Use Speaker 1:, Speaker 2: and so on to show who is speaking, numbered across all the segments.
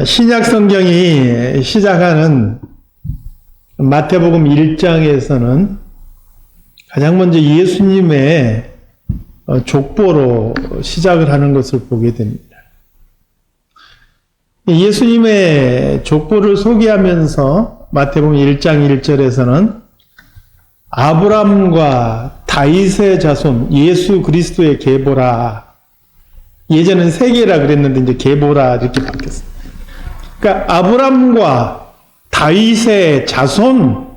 Speaker 1: 신약 성경이 시작하는 마태복음 1장에서는 가장 먼저 예수님의 족보로 시작을 하는 것을 보게 됩니다. 예수님의 족보를 소개하면서 마태복음 1장 1절에서는 아브람과 다윗의 자손 예수 그리스도의 계보라. 예전엔 세계라 그랬는데 이제 계보라 이렇게 바뀌었어요. 그러니까 아브람과 다윗의 자손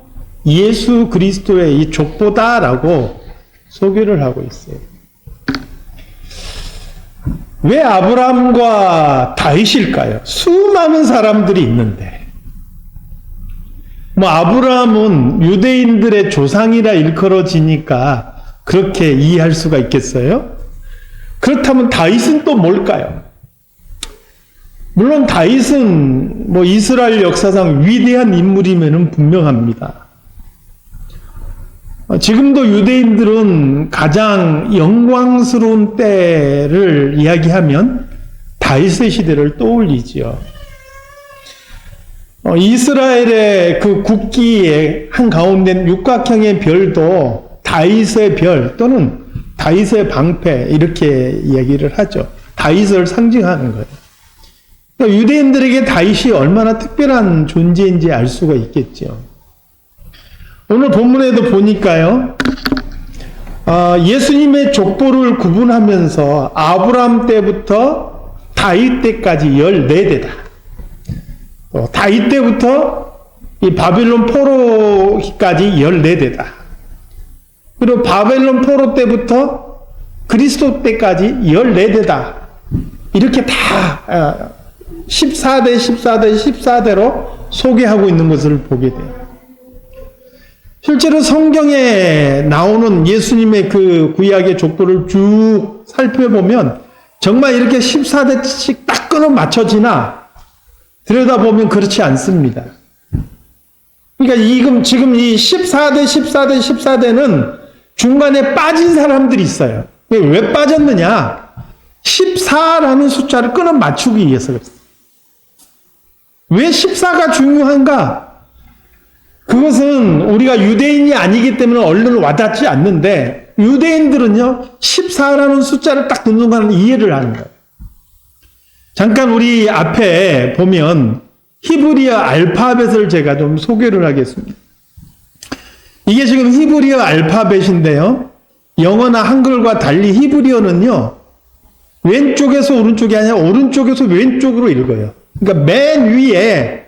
Speaker 1: 예수 그리스도의 이 족보다라고 소개를 하고 있어요. 왜 아브람과 다윗일까요? 수많은 사람들이 있는데 아브람은 유대인들의 조상이라 일컬어지니까 그렇게 이해할 수가 있겠어요? 그렇다면 다윗은 또 뭘까요? 물론 다윗은 이스라엘 역사상 위대한 인물임에는 분명합니다. 지금도 유대인들은 가장 영광스러운 때를 이야기하면 다윗의 시대를 떠올리지요. 이스라엘의 그 국기의 한가운데 육각형의 별도 다윗의 별 또는 다윗의 방패 이렇게 이야기를 하죠. 다윗을 상징하는 거예요. 그러니까 유대인들에게 다윗이 얼마나 특별한 존재인지 알 수가 있겠죠. 오늘 본문에도 보니까요. 예수님의 족보를 구분하면서 아브람 때부터 다윗 때까지 14대다. 다윗 때부터 이 바빌론 포로까지 14대다. 그리고 바벨론 포로 때부터 그리스도 때까지 14대다. 이렇게 다 14대, 14대, 14대로 소개하고 있는 것을 보게 돼요. 실제로 성경에 나오는 예수님의 그 구약의 족보를 쭉 살펴보면 정말 이렇게 14대씩 딱 끊어 맞춰지나 들여다보면 그렇지 않습니다. 그러니까 지금 이 14대, 14대, 14대는 중간에 빠진 사람들이 있어요. 왜 빠졌느냐? 14라는 숫자를 끊어 맞추기 위해서 그랬어요. 왜 14가 중요한가? 그것은 우리가 유대인이 아니기 때문에 얼른 와닿지 않는데 유대인들은요 14라는 숫자를 딱 듣는 순간 이해를 하는 거예요. 잠깐 우리 앞에 보면 히브리어 알파벳을 제가 좀 소개를 하겠습니다. 이게 지금 히브리어 알파벳인데요. 영어나 한글과 달리 히브리어는요 왼쪽에서 오른쪽이 아니라 오른쪽에서 왼쪽으로 읽어요. 그러니까 맨 위에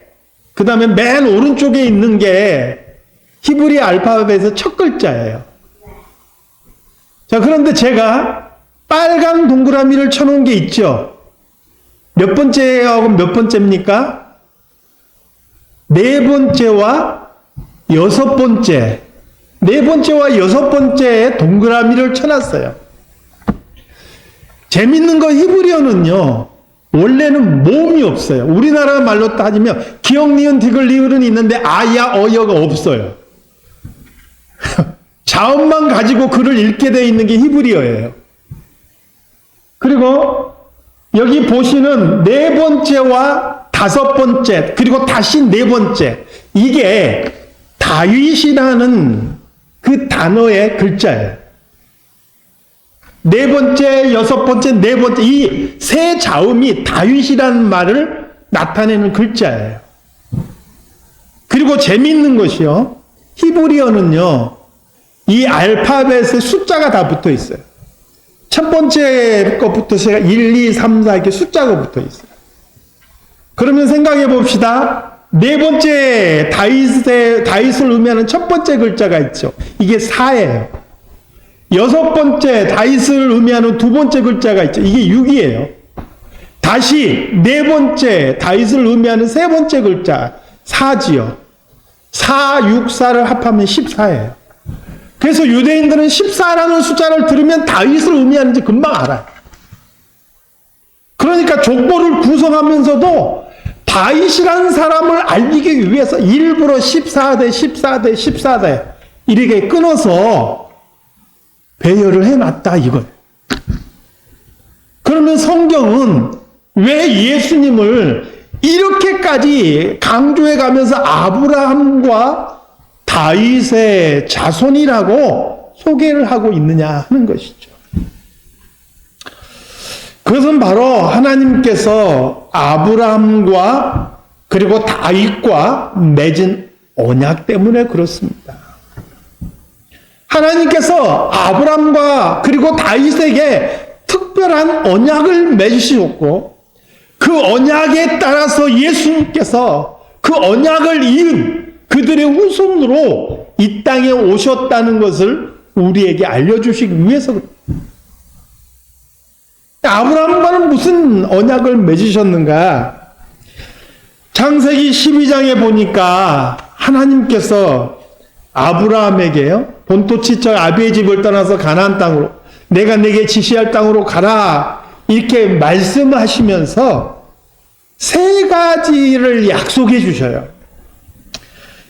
Speaker 1: 그 다음에 맨 오른쪽에 있는 게 히브리 알파벳의 첫 글자예요. 자, 그런데 제가 빨간 동그라미를 쳐놓은 게 있죠. 몇 번째하고 몇 번째입니까? 네 번째와 여섯 번째. 네 번째와 여섯 번째에 동그라미를 쳐놨어요. 재밌는 거 히브리어는요. 원래는 모음이 없어요. 우리나라 말로 따지면 기역, 니은, 디귿, 리을은 있는데 아야, 어여가 없어요. 자음만 가지고 글을 읽게 되어 있는 게 히브리어예요. 그리고 여기 보시는 네 번째와 다섯 번째 그리고 다시 네 번째 이게 다윗이라는 그 단어의 글자예요. 네 번째, 여섯 번째, 네 번째 이 세 자음이 다윗이라는 말을 나타내는 글자예요. 그리고 재미있는 것이요. 히브리어는요. 이 알파벳에 숫자가 다 붙어 있어요. 첫 번째 것부터 제가 1, 2, 3, 4 이렇게 숫자가 붙어 있어요. 그러면 생각해 봅시다. 네 번째 다윗을 의미하는 첫 번째 글자가 있죠. 이게 4예요. 여섯 번째 다윗을 의미하는 두 번째 글자가 있죠. 이게 6이에요. 다시 네 번째 다윗을 의미하는 세 번째 글자 4지요. 4, 6, 4를 합하면 14예요. 그래서 유대인들은 14라는 숫자를 들으면 다윗을 의미하는지 금방 알아요. 그러니까 족보를 구성하면서도 다윗이라는 사람을 알리기 위해서 일부러 14대, 14대, 14대 이렇게 끊어서 배열을 해놨다 이거예요. 그러면 성경은 왜 예수님을 이렇게까지 강조해 가면서 아브라함과 다윗의 자손이라고 소개를 하고 있느냐 하는 것이죠. 그것은 바로 하나님께서 아브라함과 그리고 다윗과 맺은 언약 때문에 그렇습니다. 하나님께서 아브라함과 그리고 다윗에게 특별한 언약을 맺으셨고 그 언약에 따라서 예수님께서 그 언약을 이은 그들의 후손으로 이 땅에 오셨다는 것을 우리에게 알려주시기 위해서 그렇습니다. 아브라함과는 무슨 언약을 맺으셨는가? 창세기 12장에 보니까 하나님께서 아브라함에게요, 본토 친척 아비의 집을 떠나서 가나안 땅으로, 내가 네게 지시할 땅으로 가라, 이렇게 말씀하시면서 세 가지를 약속해 주셔요.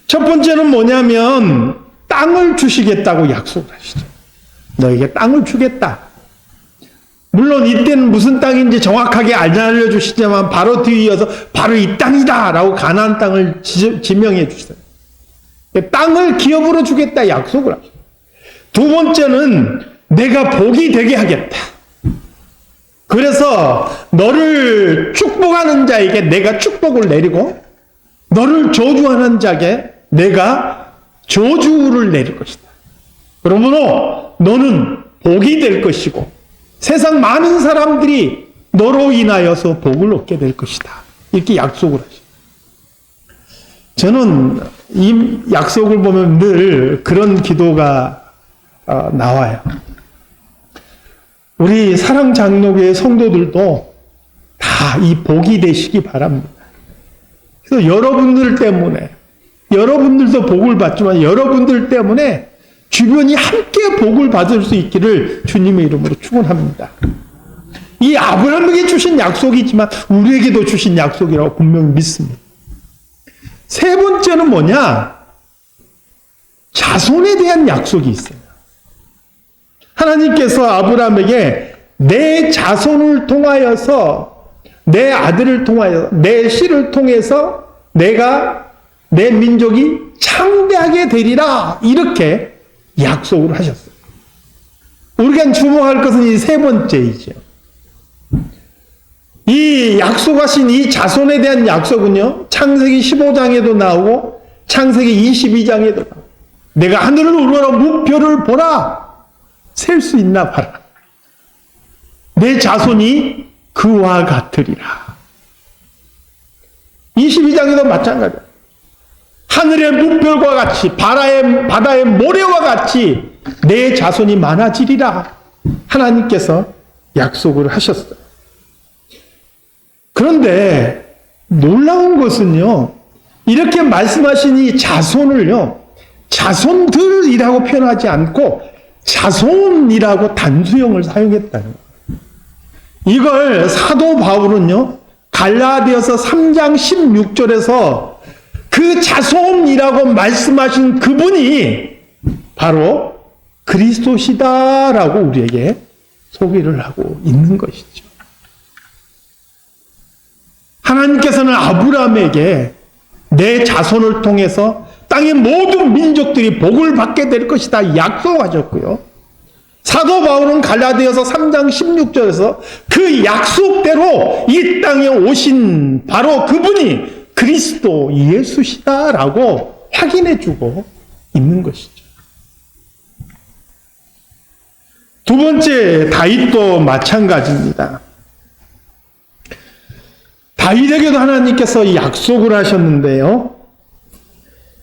Speaker 1: 첫 번째는 뭐냐면 땅을 주시겠다고 약속을 하시죠. 너에게 땅을 주겠다. 물론 이때는 무슨 땅인지 정확하게 안 알려주시지만 바로 뒤이어서 바로 이 땅이다 라고 가나안 땅을 지명해 주세요. 땅을 기업으로 주겠다 약속을 하죠. 두 번째는 내가 복이 되게 하겠다. 그래서 너를 축복하는 자에게 내가 축복을 내리고 너를 저주하는 자에게 내가 저주를 내릴 것이다. 그러므로 너는 복이 될 것이고 세상 많은 사람들이 너로 인하여서 복을 얻게 될 것이다. 이렇게 약속을 하죠. 저는 이 약속을 보면 늘 그런 기도가 나와요. 우리 사랑장로교회 성도들도 다 이 복이 되시기 바랍니다. 그래서 여러분들 때문에, 여러분들도 복을 받지만 여러분들 때문에 주변이 함께 복을 받을 수 있기를 주님의 이름으로 축원합니다. 이 아브라함에게 주신 약속이지만 우리에게도 주신 약속이라고 분명히 믿습니다. 세 번째는 뭐냐? 자손에 대한 약속이 있어요. 하나님께서 아브라함에게 내 자손을 통하여서, 내 아들을 통하여, 내 씨를 통해서 내가, 내 민족이 창대하게 되리라, 이렇게 약속을 하셨어요. 우리가 주목할 것은 이 세 번째이죠. 이 약속하신 이 자손에 대한 약속은요, 창세기 15장에도 나오고 창세기 22장에도 나오고, 내가 하늘을 우러러 무표를 보라, 셀 수 있나 봐라. 내 자손이 그와 같으리라. 22장에도 마찬가지야. 하늘의 무별과 같이 바다의 모래와 같이 내 자손이 많아지리라. 하나님께서 약속을 하셨어요. 그런데 놀라운 것은요, 이렇게 말씀하신 이 자손을요, 자손들이라고 표현하지 않고 자손이라고 단수형을 사용했다는 거예요. 이걸 사도 바울은요, 갈라디아서 3장 16절에서 그 자손이라고 말씀하신 그분이 바로 그리스도시다라고 우리에게 소개를 하고 있는 것이죠. 하나님께서는 아브라함에게 내 자손을 통해서 땅의 모든 민족들이 복을 받게 될 것이다 약속하셨고요. 사도 바울은 갈라디아서 3장 16절에서 그 약속대로 이 땅에 오신 바로 그분이 그리스도 예수시다라고 확인해주고 있는 것이죠. 두 번째, 다윗도 마찬가지입니다. 다윗에게도 하나님께서 약속을 하셨는데요.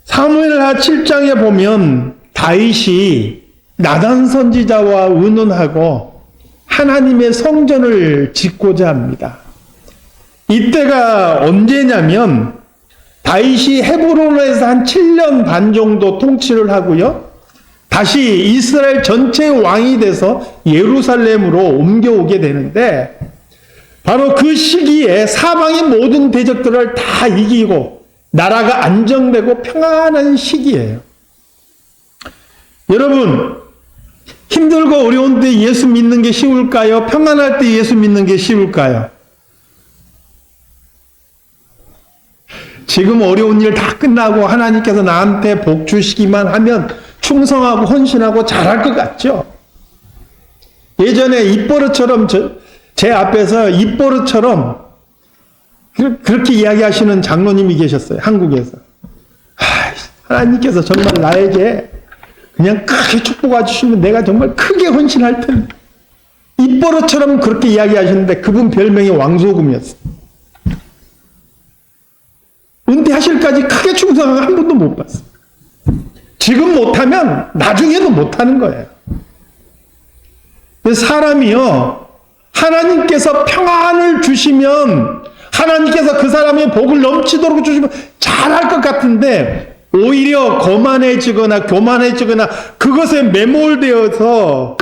Speaker 1: 사무엘하 7장에 보면 다윗이 나단 선지자와 의논하고 하나님의 성전을 짓고자 합니다. 이때가 언제냐면 다윗이 헤브론에서 한 7년 반 정도 통치를 하고요. 다시 이스라엘 전체의 왕이 돼서 예루살렘으로 옮겨오게 되는데 바로 그 시기에 사방의 모든 대적들을 다 이기고 나라가 안정되고 평안한 시기예요. 여러분, 힘들고 어려운 때 예수 믿는 게 쉬울까요? 평안할 때 예수 믿는 게 쉬울까요? 지금 어려운 일 다 끝나고 하나님께서 나한테 복 주시기만 하면 충성하고 헌신하고 잘할 것 같죠? 예전에 입버릇처럼 제 앞에서 입버릇처럼 그렇게 이야기하시는 장로님이 계셨어요. 한국에서. 하나님께서 정말 나에게 그냥 크게 축복해 주시면 내가 정말 크게 헌신할 텐데. 입버릇처럼 그렇게 이야기하시는데 그분 별명이 왕소금이었어요. 은퇴하실까지 크게 충성한 한 번도 못 봤어요. 지금 못하면 나중에도 못하는 거예요. 사람이요, 하나님께서 평안을 주시면, 하나님께서 그 사람의 복을 넘치도록 주시면 잘할 것 같은데, 오히려 거만해지거나 교만해지거나 그것에 매몰되어서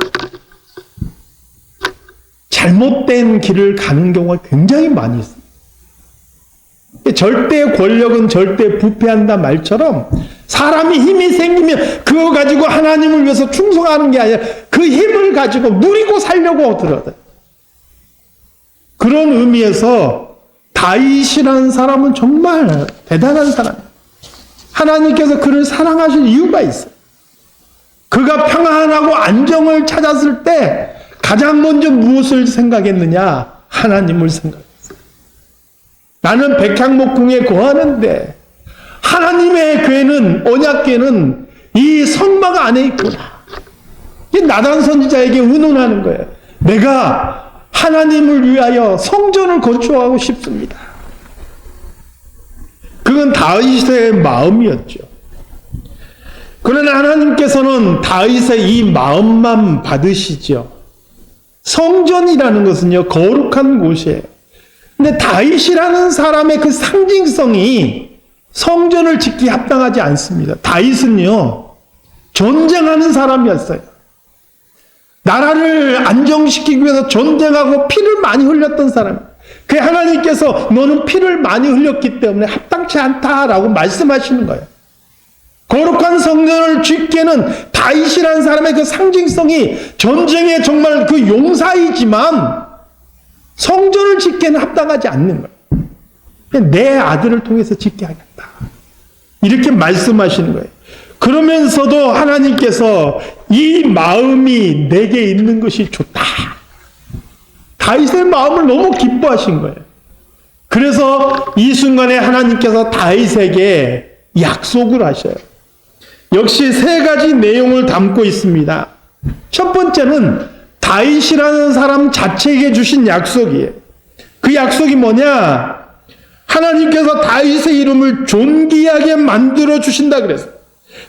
Speaker 1: 잘못된 길을 가는 경우가 굉장히 많이 있어요. 절대 권력은 절대 부패한다 말처럼 사람이 힘이 생기면 그거 가지고 하나님을 위해서 충성하는 게 아니라 그 힘을 가지고 누리고 살려고 들어요. 그런 의미에서 다윗이라는 사람은 정말 대단한 사람이에요. 하나님께서 그를 사랑하실 이유가 있어요. 그가 평안하고 안정을 찾았을 때 가장 먼저 무엇을 생각했느냐? 하나님을 생각했어요. 나는 백향목궁에 거하는데 하나님의 궤는, 언약궤는 이 성막 안에 있구나. 이 나단 선지자에게 의논하는 거예요. 내가 하나님을 위하여 성전을 건축하고 싶습니다. 그건 다윗의 마음이었죠. 그러나 하나님께서는 다윗의 이 마음만 받으시죠. 성전이라는 것은요, 거룩한 곳이에요. 근데 다윗이라는 사람의 그 상징성이 성전을 짓기에 합당하지 않습니다. 다윗은요, 전쟁하는 사람이었어요. 나라를 안정시키기 위해서 전쟁하고 피를 많이 흘렸던 사람. 그 하나님께서 너는 피를 많이 흘렸기 때문에 합당치 않다라고 말씀하시는 거예요. 거룩한 성전을 짓기에는 다윗이라는 사람의 그 상징성이 전쟁에 정말 그 용사이지만 성전을 짓기에는 합당하지 않는 거예요. 내 아들을 통해서 짓게 하겠다. 이렇게 말씀하시는 거예요. 그러면서도 하나님께서 이 마음이 내게 있는 것이 좋다. 다윗의 마음을 너무 기뻐하신 거예요. 그래서 이 순간에 하나님께서 다윗에게 약속을 하셔요. 역시 세 가지 내용을 담고 있습니다. 첫 번째는 다윗이라는 사람 자체에게 주신 약속이에요. 그 약속이 뭐냐? 하나님께서 다윗의 이름을 존귀하게 만들어 주신다 그랬어요.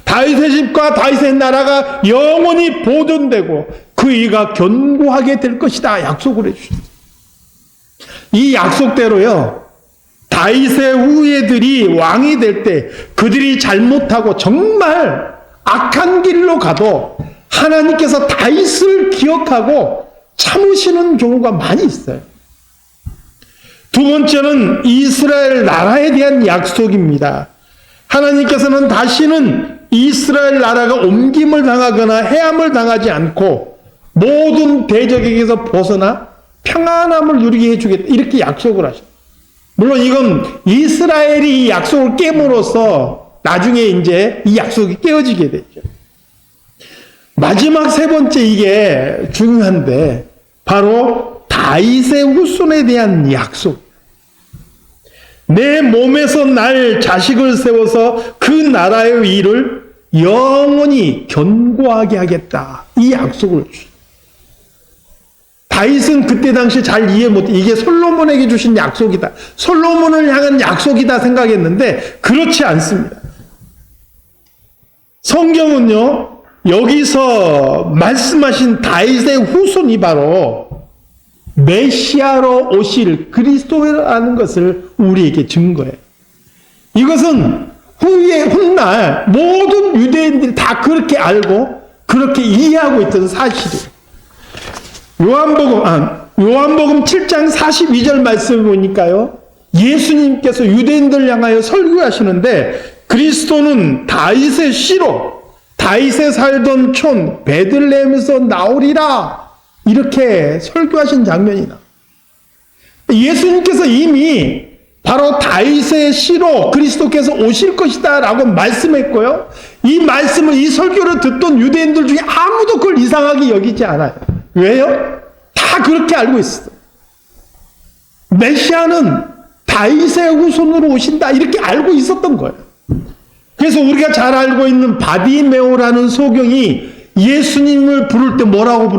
Speaker 1: 다윗의 집과 다윗의 나라가 영원히 보존되고 그 이가 견고하게 될 것이다 약속을 해주셨어요. 이 약속대로요, 다윗의 후예들이 왕이 될 때 그들이 잘못하고 정말 악한 길로 가도 하나님께서 다윗을 기억하고 참으시는 경우가 많이 있어요. 두 번째는 이스라엘 나라에 대한 약속입니다. 하나님께서는 다시는 이스라엘 나라가 옮김을 당하거나 해함을 당하지 않고 모든 대적에게서 벗어나 평안함을 누리게 해주겠다. 이렇게 약속을 하셔요. 물론 이건 이스라엘이 이 약속을 깨므로써 나중에 이제 이 약속이 깨어지게 되죠. 마지막 세 번째 이게 중요한데 바로 다윗의 후손에 대한 약속. 내 몸에서 날 자식을 세워서 그 나라의 일을 영원히 견고하게 하겠다. 이 약속을 주셨어요. 다윗은 그때 당시 잘 이해 못해. 이게 솔로몬에게 주신 약속이다. 솔로몬을 향한 약속이다 생각했는데 그렇지 않습니다. 성경은요, 여기서 말씀하신 다윗의 후손이 바로 메시아로 오실 그리스도라는 것을 우리에게 증거해요. 이것은 훗날 모든 유대인들이 다 그렇게 알고 그렇게 이해하고 있던 사실이에요. 요한복음 7장 42절 말씀을 보니까요, 예수님께서 유대인들 향하여 설교하시는데 그리스도는 다윗의 씨로 다윗에 살던 촌 베들레헴에서 나오리라 이렇게 설교하신 장면이 나와요. 예수님께서 이미 바로 다윗의 씨로 그리스도께서 오실 것이다 라고 말씀했고요. 이 말씀을, 이 설교를 듣던 유대인들 중에 아무도 그걸 이상하게 여기지 않아요. 왜요? 다 그렇게 알고 있어요. 메시아는 다윗의 후손으로 오신다 이렇게 알고 있었던 거예요. 그래서 우리가 잘 알고 있는 바디메오라는 소경이 예수님을 부를 때 뭐라고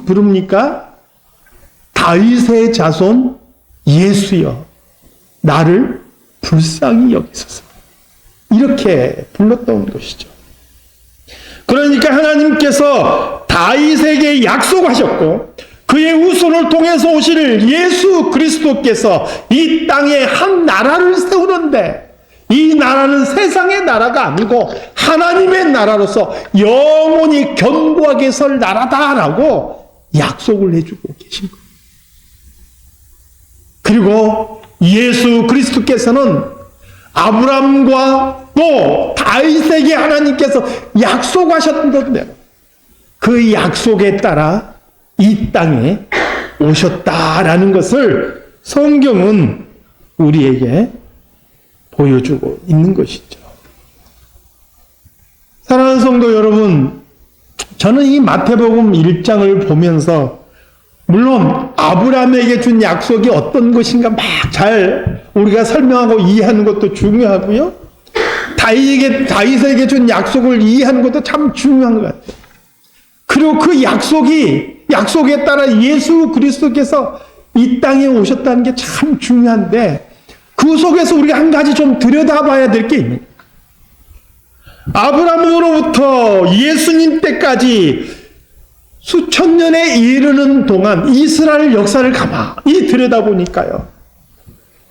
Speaker 1: 부릅니까? 다윗의 자손 예수여 나를 불쌍히 여기소서, 이렇게 불렀던 것이죠. 그러니까 하나님께서 다윗에게 약속하셨고 그의 후손을 통해서 오실 예수 그리스도께서 이 땅에 한 나라를 세우는데, 이 나라는 세상의 나라가 아니고 하나님의 나라로서 영원히 견고하게 설 나라다라고 약속을 해주고 계신 거예요. 그리고 예수 그리스도께서는 아브라함과 또 다윗에게 하나님께서 약속하셨던 대로 그 약속에 따라 이 땅에 오셨다라는 것을 성경은 우리에게 보여주고 있는 것이죠. 사랑하는 성도 여러분, 저는 이 마태복음 1장을 보면서 물론 아브라함에게 준 약속이 어떤 것인가 막 잘 우리가 설명하고 이해하는 것도 중요하고요. 다윗에게 준 약속을 이해하는 것도 참 중요한 것 같아요. 그리고 그 약속에 따라 예수 그리스도께서 이 땅에 오셨다는 게 참 중요한데, 그 속에서 우리가 한 가지 좀 들여다봐야 될 게 있는 거예요. 아브라함으로부터 예수님 때까지 수천 년에 이르는 동안 이스라엘 역사를 가만히 들여다보니까요,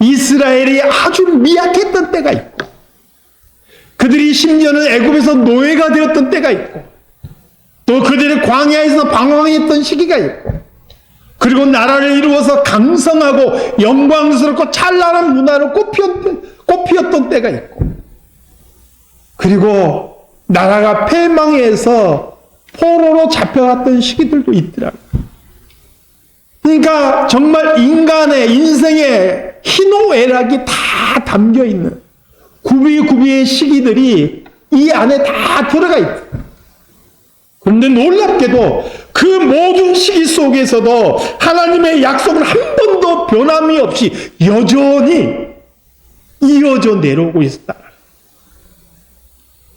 Speaker 1: 이스라엘이 아주 미약했던 때가 있고, 그들이 심지어는 애굽에서 노예가 되었던 때가 있고, 또 그들이 광야에서 방황했던 시기가 있고, 그리고 나라를 이루어서 강성하고 영광스럽고 찬란한 문화로 꽃피었던 때가 있고, 그리고 나라가 패망해서 포로로 잡혀갔던 시기들도 있더라고요. 그러니까 정말 인간의 인생의 희노애락이 다 담겨있는 구비구비의 시기들이 이 안에 다 들어가 있다. 그런데 놀랍게도 그 모든 시기 속에서도 하나님의 약속은 한 번도 변함이 없이 여전히 이어져 내려오고 있었다.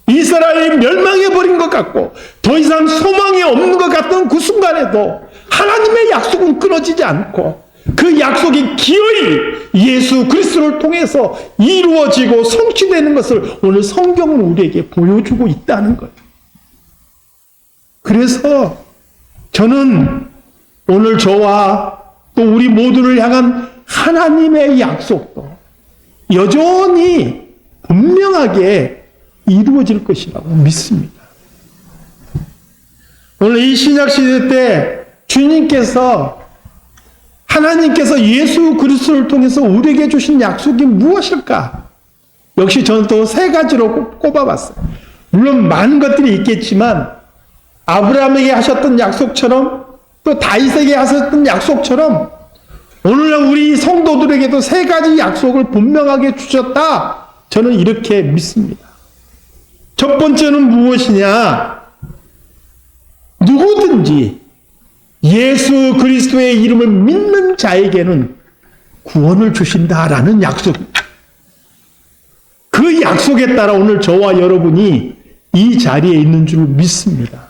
Speaker 1: 이스라엘이 멸망해버린 것 같고 더 이상 소망이 없는 것 같던 그 순간에도 하나님의 약속은 끊어지지 않고 그 약속이 기어이 예수 그리스도를 통해서 이루어지고 성취되는 것을 오늘 성경은 우리에게 보여주고 있다는 거예요. 그래서 저는 오늘 저와 또 우리 모두를 향한 하나님의 약속도 여전히 분명하게 이루어질 것이라고 믿습니다. 오늘 이 신약시대 때 하나님께서 예수 그리스도를 통해서 우리에게 주신 약속이 무엇일까? 역시 저는 또 세 가지로 꼽아봤어요. 물론 많은 것들이 있겠지만 아브라함에게 하셨던 약속처럼 또 다윗에게 하셨던 약속처럼 오늘날 우리 성도들에게도 세 가지 약속을 분명하게 주셨다. 저는 이렇게 믿습니다. 첫 번째는 무엇이냐? 누구든지 예수 그리스도의 이름을 믿는 자에게는 구원을 주신다라는 약속입니다. 그 약속에 따라 오늘 저와 여러분이 이 자리에 있는 줄 믿습니다.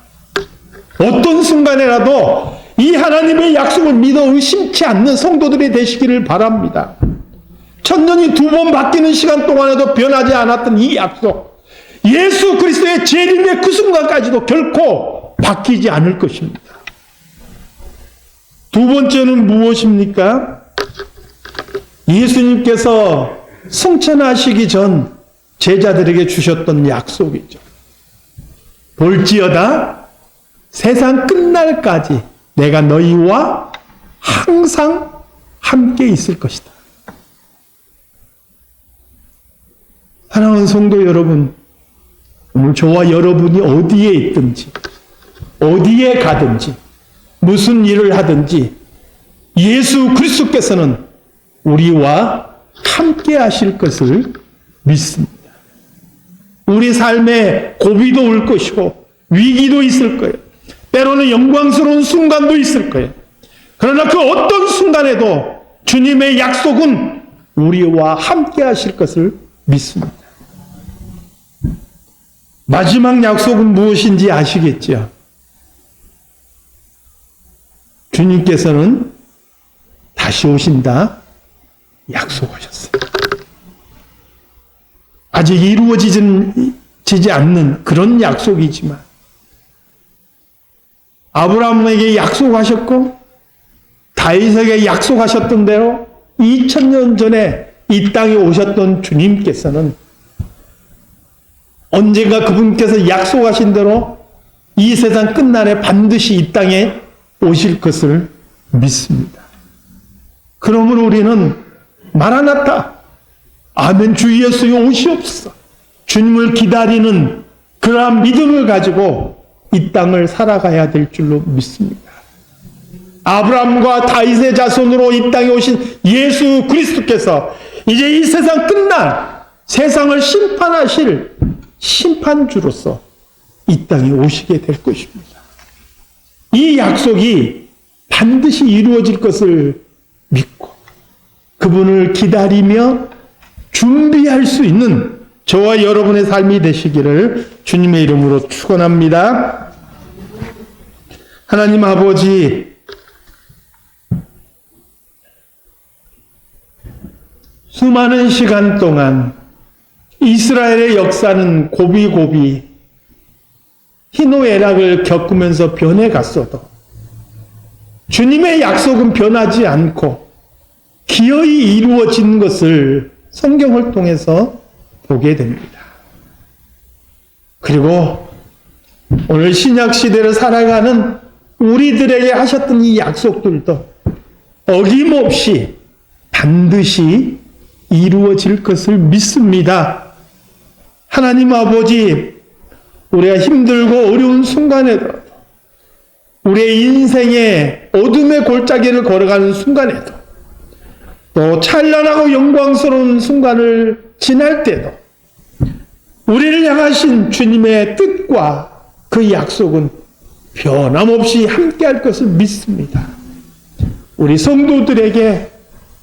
Speaker 1: 어떤 순간에라도 이 하나님의 약속을 믿어 의심치 않는 성도들이 되시기를 바랍니다. 천년이 두 번 바뀌는 시간 동안에도 변하지 않았던 이 약속, 예수 그리스도의 재림의 그 순간까지도 결코 바뀌지 않을 것입니다. 두 번째는 무엇입니까? 예수님께서 승천하시기 전 제자들에게 주셨던 약속이죠. 볼지어다 세상 끝날까지 내가 너희와 항상 함께 있을 것이다. 사랑하는 성도 여러분, 오늘 저와 여러분이 어디에 있든지 어디에 가든지 무슨 일을 하든지 예수 그리스도께서는 우리와 함께 하실 것을 믿습니다. 우리 삶에 고비도 올 것이고 위기도 있을 거예요. 때로는 영광스러운 순간도 있을 거예요. 그러나 그 어떤 순간에도 주님의 약속은 우리와 함께 하실 것을 믿습니다. 마지막 약속은 무엇인지 아시겠죠? 주님께서는 다시 오신다 약속하셨어요. 아직 이루어지지 않는 그런 약속이지만 아브라함에게 약속하셨고 다윗에게 약속하셨던 대로 2000년 전에 이 땅에 오셨던 주님께서는 언젠가 그분께서 약속하신 대로 이 세상 끝날에 반드시 이 땅에 오실 것을 믿습니다. 그러므로 우리는 마라나타, 아멘 주 예수여 오시옵소서, 주님을 기다리는 그러한 믿음을 가지고 이 땅을 살아가야 될 줄로 믿습니다. 아브라함과 다윗의 자손으로 이 땅에 오신 예수 그리스도께서 이제 이 세상 끝날 세상을 심판하실 심판주로서 이 땅에 오시게 될 것입니다. 이 약속이 반드시 이루어질 것을 믿고 그분을 기다리며 준비할 수 있는 저와 여러분의 삶이 되시기를 주님의 이름으로 축원합니다. 하나님 아버지, 수많은 시간 동안 이스라엘의 역사는 고비고비 희노애락을 겪으면서 변해갔어도 주님의 약속은 변하지 않고 기어이 이루어진 것을 성경을 통해서 보게 됩니다. 그리고 오늘 신약 시대를 살아가는 우리들에게 하셨던 이 약속들도 어김없이 반드시 이루어질 것을 믿습니다. 하나님 아버지, 우리가 힘들고 어려운 순간에도 우리의 인생의 어둠의 골짜기를 걸어가는 순간에도 또 찬란하고 영광스러운 순간을 지날 때도 우리를 향하신 주님의 뜻과 그 약속은 변함없이 함께할 것을 믿습니다. 우리 성도들에게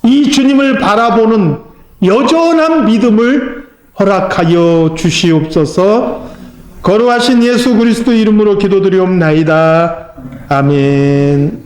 Speaker 1: 이 주님을 바라보는 여전한 믿음을 허락하여 주시옵소서. 거룩하신 예수 그리스도 이름으로 기도드리옵나이다. 아멘.